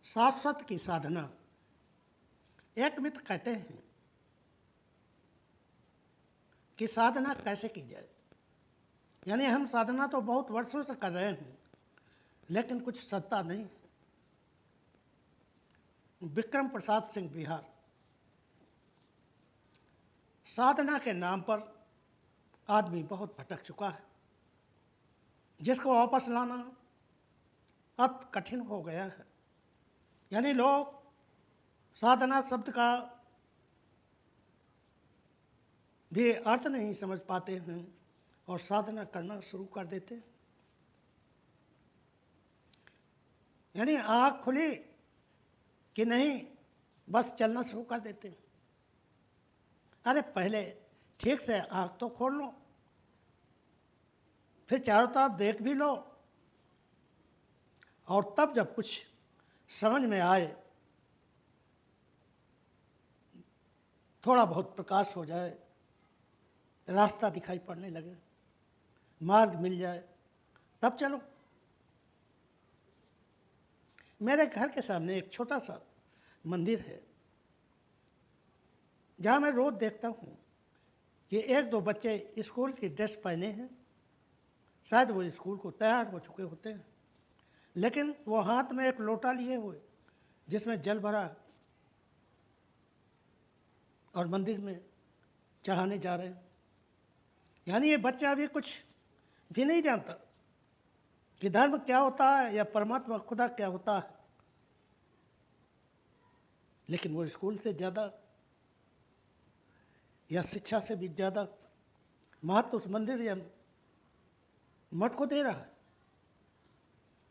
शाश्वत की साधना। एक मित्र कहते हैं कि साधना कैसे की जाए। यानी हम साधना तो बहुत वर्षों से कर रहे हैं, लेकिन कुछ सत्ता नहीं। विक्रम प्रसाद सिंह बिहार। साधना के नाम पर आदमी बहुत भटक चुका है, जिसको वापस लाना अब कठिन हो गया है। यानी लोग साधना शब्द का भी अर्थ नहीं समझ पाते हैं और साधना करना शुरू कर देते हैं। यानी आँख खुली कि नहीं, बस चलना शुरू कर देते हैं। अरे पहले ठीक से आँख तो खोल लो, फिर चारों तरफ देख भी लो, और तब जब कुछ समझ में आए, थोड़ा बहुत प्रकाश हो जाए, रास्ता दिखाई पड़ने लगे, मार्ग मिल जाए, तब चलो। मेरे घर के सामने एक छोटा सा मंदिर है, जहाँ मैं रोज़ देखता हूँ कि एक दो बच्चे स्कूल की ड्रेस पहने हैं। शायद वो स्कूल को तैयार हो चुके होते हैं, लेकिन वो हाथ में एक लोटा लिए हुए जिसमें जल भरा और मंदिर में चढ़ाने जा रहे हैं। यानी ये बच्चा अभी कुछ भी नहीं जानता कि धर्म क्या होता है या परमात्मा खुदा क्या होता है, लेकिन वो स्कूल से ज़्यादा या शिक्षा से भी ज़्यादा महत्व उस मंदिर या मठ को दे रहा है,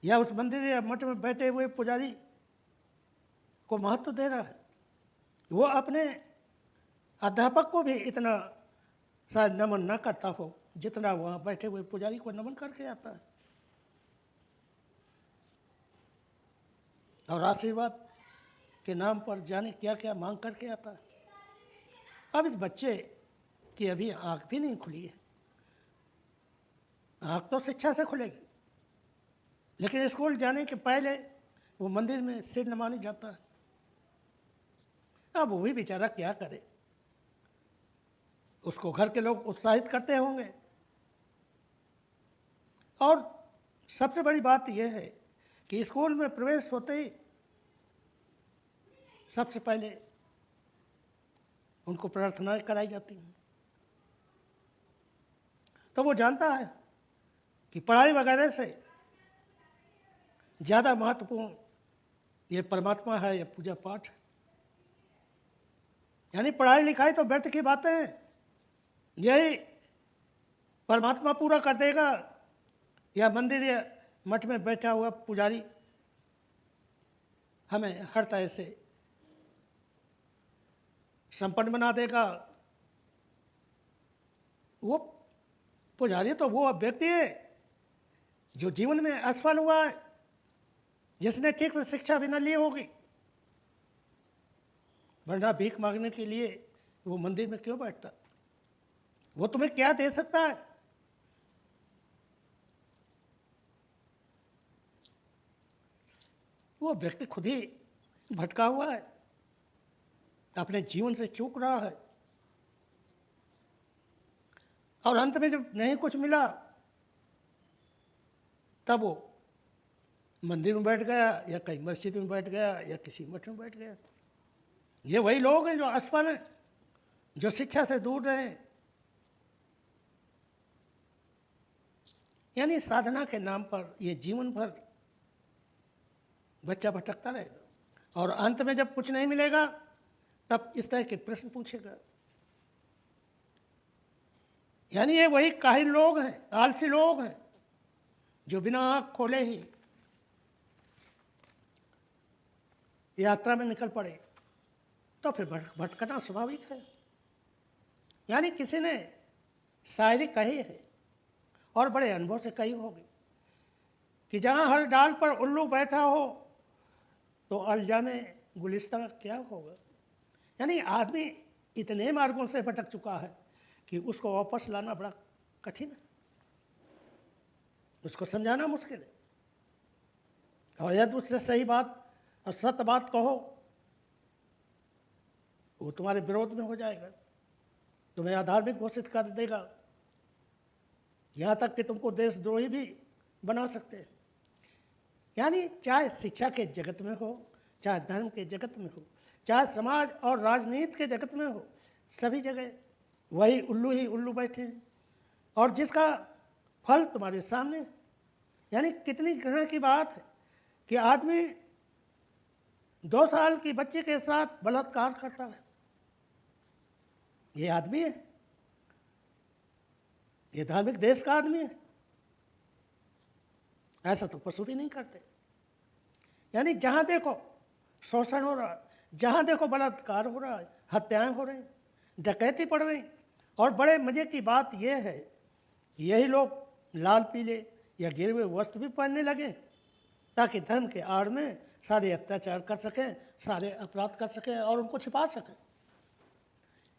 या उस मंदिर या मठ में बैठे हुए पुजारी को महत्व दे रहा है। वो अपने अध्यापक को भी इतना शायद नमन न करता हो जितना वहाँ बैठे हुए पुजारी को नमन करके आता है, और आशीर्वाद के नाम पर जाने क्या क्या मांग करके आता है। अब इस बच्चे की अभी आँख भी नहीं खुली है। आँख तो शिक्षा से खुलेगी, लेकिन स्कूल जाने के पहले वो मंदिर में सिर नमाने जाता है। अब वो भी बेचारा क्या करे, उसको घर के लोग उत्साहित करते होंगे। और सबसे बड़ी बात यह है कि स्कूल में प्रवेश होते ही सबसे पहले उनको प्रार्थनाएं कराई जाती हैं। तो वो जानता है कि पढ़ाई वगैरह से ज़्यादा महत्वपूर्ण ये परमात्मा है या पूजा पाठ है। यानी पढ़ाई लिखाई तो व्यर्थ की बातें हैं, यही परमात्मा पूरा कर देगा, या मंदिर या मठ में बैठा हुआ पुजारी हमें हर तरह से संपन्न बना देगा। वो पुजारी तो वो व्यक्ति है जो जीवन में असफल हुआ है, जिसने ठीक से शिक्षा भी न ली होगी, वरना भीख मांगने के लिए वो मंदिर में क्यों बैठता? वो तुम्हें क्या दे सकता है? वो व्यक्ति खुद ही भटका हुआ है, अपने जीवन से चूक रहा है, और अंत में जब नहीं कुछ मिला तब वो मंदिर में बैठ गया, या कहीं मस्जिद में बैठ गया, या किसी मठ में बैठ गया। ये वही लोग हैं जो असफल हैं, जो शिक्षा से दूर रहे। यानी साधना के नाम पर ये जीवन भर बच्चा भटकता रहेगा, और अंत में जब कुछ नहीं मिलेगा तब इस तरह के प्रश्न पूछेगा। यानी ये वही काहिल लोग हैं, आलसी लोग हैं, जो बिना आँख खोले ही यात्रा में निकल पड़े, तो फिर भटकना स्वाभाविक है। यानी किसी ने शायरी कही है, और बड़े अनुभव से कही होगी, कि जहाँ हर डाल पर उल्लू बैठा हो तो अलजामे गुलिस्तान क्या होगा। यानी आदमी इतने मार्गों से भटक चुका है कि उसको वापस लाना बड़ा कठिन है, उसको समझाना मुश्किल है। और यदि उससे सही बात और सत्य बात कहो, वो तुम्हारे विरोध में हो जाएगा, तुम्हें अधार्मिक घोषित कर देगा, यहाँ तक कि तुमको देशद्रोही भी बना सकते हैं। यानी चाहे शिक्षा के जगत में हो, चाहे धर्म के जगत में हो, चाहे समाज और राजनीति के जगत में हो, सभी जगह वही उल्लू ही उल्लू बैठे हैं और जिसका फल तुम्हारे सामने है। यानी कितनी घृणा की बात है कि आदमी 2 साल की बच्चे के साथ बलात्कार करता है। ये आदमी है? ये धार्मिक देश का आदमी है? ऐसा तो पशु भी नहीं करते। यानी जहाँ देखो शोषण हो रहा है, जहाँ देखो बलात्कार हो रहा है, हत्याएं हो रही, डकैती पड़ रही। और बड़े मज़े की बात यह है कि यही लोग लाल पीले या गिरे हुए वस्त्र भी पहनने लगे ताकि धर्म के आड़ में सारे अत्याचार कर सकें, सारे अपराध कर सकें और उनको छिपा सकें।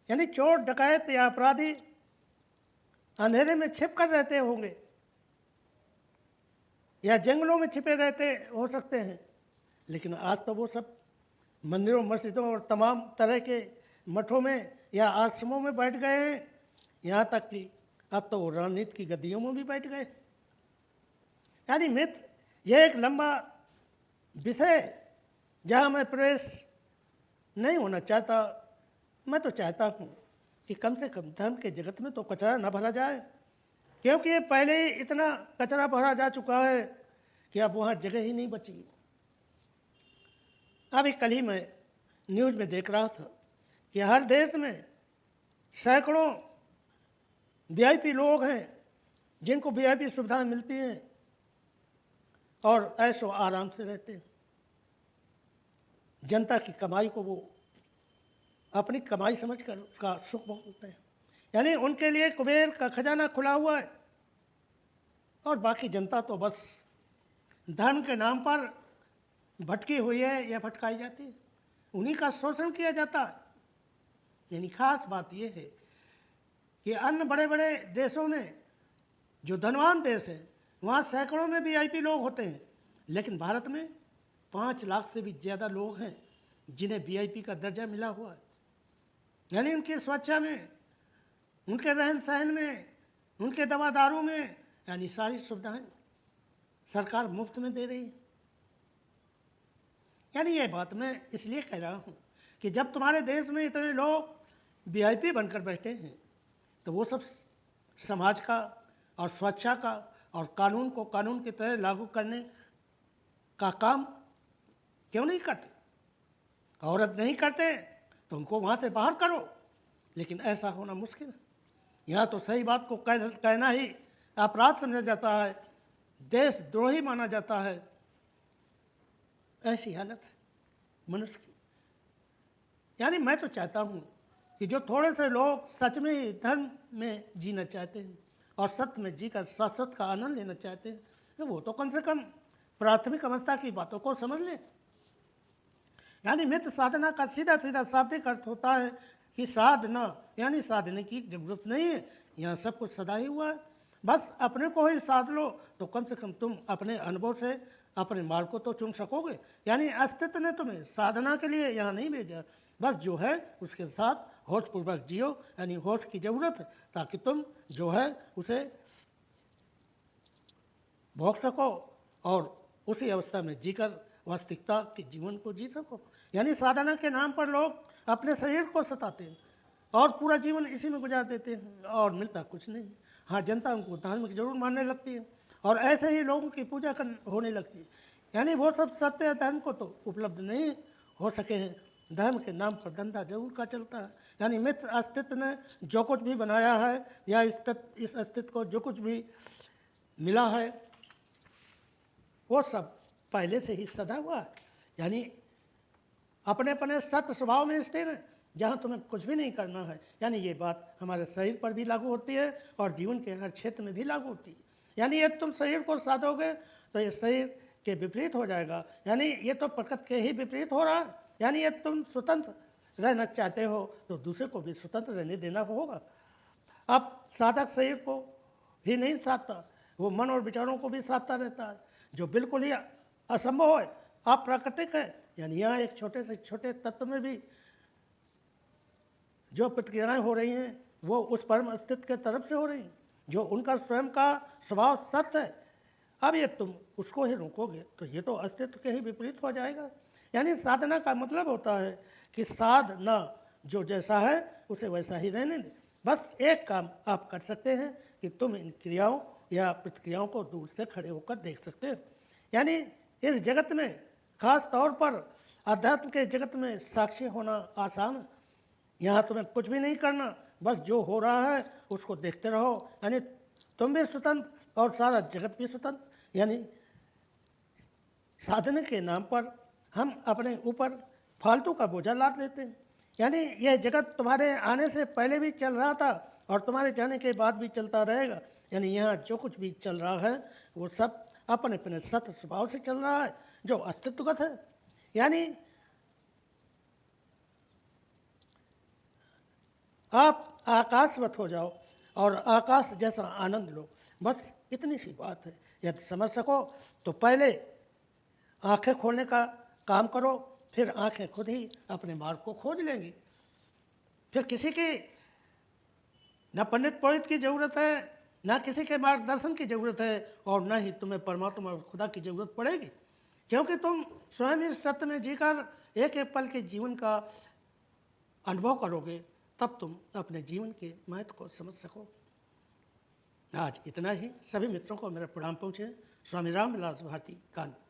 यानी चोर डकैत या अपराधी अंधेरे में छिप कर रहते होंगे या जंगलों में छिपे रहते हो सकते हैं, लेकिन आज तो वो सब मंदिरों, मस्जिदों और तमाम तरह के मठों में या आश्रमों में बैठ गए हैं। यहाँ तक कि अब तो वो राजनीति की गद्दियों में भी बैठ गए। यानी मित्र, यह एक लंबा विषय जहाँ मैं प्रवेश नहीं होना चाहता। मैं तो चाहता हूँ कि कम से कम धर्म के जगत में तो कचरा न भरा जाए, क्योंकि ये पहले ही इतना कचरा भरा जा चुका है कि अब वहाँ जगह ही नहीं बची। अभी कल ही मैं न्यूज़ में देख रहा था कि हर देश में सैकड़ों वीआईपी लोग हैं जिनको वीआईपी सुविधाएं मिलती हैं और ऐशो आराम से रहते हैं। जनता की कमाई को वो अपनी कमाई समझकर उसका सुख भोगते हैं। यानी उनके लिए कुबेर का खजाना खुला हुआ है और बाकी जनता तो बस धर्म के नाम पर भटकी हुई है या भटकाई जाती है, उन्हीं का शोषण किया जाता है। यानी खास बात यह है कि अन्य बड़े बड़े देशों में, जो धनवान देश है, वहाँ सैकड़ों में वीआईपी लोग होते हैं, लेकिन भारत में 5 लाख से भी ज़्यादा लोग हैं जिन्हें वीआईपी का दर्जा मिला हुआ है। यानी उनकी सुरक्षा में, उनके रहन सहन में, उनके दवा दारू में, यानी सारी सुविधाएं सरकार मुफ्त में दे रही है। यानी ये बात मैं इसलिए कह रहा हूँ कि जब तुम्हारे देश में इतने लोग वीआईपी बनकर बैठे हैं तो वो सब समाज का और सुरक्षा का और कानून को कानून की तरह लागू करने का काम क्यों नहीं करते? औरत नहीं करते तो उनको वहाँ से बाहर करो, लेकिन ऐसा होना मुश्किल है। यहाँ तो सही बात को कहना ही अपराध समझा जाता है, देशद्रोही माना जाता है। ऐसी हालत है मनुष्य की। यानी मैं तो चाहता हूँ कि जो थोड़े से लोग सच में ही धर्म में जीना चाहते हैं और सत्य में जीकर शाश्वत का आनंद लेना चाहते हैं, तो वो तो कम से कम प्राथमिक अवस्था की बातों को समझ लें। यानी मित्र, साधना का सीधा सीधा शाब्दिक अर्थ होता है कि साधना, यानी साधने की जरूरत नहीं है, यहाँ सब कुछ सदा ही हुआ है। बस अपने को ही साध लो तो कम से कम तुम अपने अनुभव से अपने मार्ग को तो चुन सकोगे। यानी अस्तित्व ने तुम्हें साधना के लिए यहाँ नहीं भेजा, बस जो है उसके साथ होशपूर्वक जियो। यानी होश की ज़रूरत है ताकि तुम जो है उसे भोग सको और उसी अवस्था में जीकर वास्तविकता के जीवन को जी सको। यानी साधना के नाम पर लोग अपने शरीर को सताते हैं और पूरा जीवन इसी में गुजार देते हैं और मिलता कुछ नहीं। हाँ, जनता उनको धार्मिक जरूर मानने लगती है और ऐसे ही लोगों की पूजा होने लगती है। यानी वो सब सत्य धर्म को तो उपलब्ध नहीं हो सके हैं, धर्म के नाम पर धंधा जरूर का चलता है। यानी मित्र, अस्तित्व ने जो कुछ भी बनाया है या इस अस्तित्व को जो कुछ भी मिला है वो सब पहले से ही सदा हुआ है। यानी अपने अपने सत्य स्वभाव में स्थिर है, जहाँ तुम्हें कुछ भी नहीं करना है। यानी ये बात हमारे शरीर पर भी लागू होती है और जीवन के हर क्षेत्र में भी लागू होती है। यानी यदि तुम शरीर को साधोगे तो ये शरीर के विपरीत हो जाएगा, यानी ये तो प्रकृति के ही विपरीत हो रहा है। यानी यदि तुम स्वतंत्र रहना चाहते हो तो दूसरे को भी स्वतंत्र रहने देना होगा। अब साधक शरीर को ही नहीं साधता, वो मन और विचारों को भी साधता रहता है, जो बिल्कुल ही असंभव है। अप्राकृतिक है, यानी यहाँ एक छोटे से छोटे तत्व में भी जो प्रतिक्रियाएं हो रही हैं वो उस परम अस्तित्व के तरफ से हो रही हैं, जो उनका स्वयं का स्वभाव सत्य है। अब ये तुम उसको ही रोकोगे तो ये तो अस्तित्व के ही विपरीत हो जाएगा। यानी साधना का मतलब होता है कि साधना जो जैसा है उसे वैसा ही रहने दे। बस एक काम आप कर सकते हैं कि तुम इन क्रियाओं या प्रतिक्रियाओं को दूर से खड़े होकर देख सकते हो। यानी इस जगत में, खास तौर पर अध्यात्म के जगत में साक्षी होना आसान है। यहाँ तुम्हें कुछ भी नहीं करना, बस जो हो रहा है उसको देखते रहो। यानी तुम भी स्वतंत्र और सारा जगत भी स्वतंत्र। यानी साधना के नाम पर हम अपने ऊपर फालतू का बोझा लाद लेते हैं। यानी यह जगत तुम्हारे आने से पहले भी चल रहा था और तुम्हारे जाने के बाद भी चलता रहेगा। यानी यहाँ जो कुछ भी चल रहा है वो सब अपने अपने सत्य स्वभाव से चल रहा है जो अस्तित्वगत है। यानी आप आकाशवत हो जाओ और आकाश जैसा आनंद लो, बस इतनी सी बात है। यदि समझ सको तो पहले आंखें खोलने का काम करो, फिर आंखें खुद ही अपने मार्ग को खोज लेंगी। फिर किसी की न पंडित पुरोहित की ज़रूरत है, न किसी के मार्गदर्शन की ज़रूरत है, और न ही तुम्हें परमात्मा और खुदा की ज़रूरत पड़ेगी, क्योंकि तुम स्वयं इस सत्य में जीकर एक एक पल के जीवन का अनुभव करोगे, तब तुम अपने जीवन के महत्व को समझ सको। आज इतना ही। सभी मित्रों को मेरा प्रणाम पहुँचे। स्वामी रामविलास भारती, कानपुर।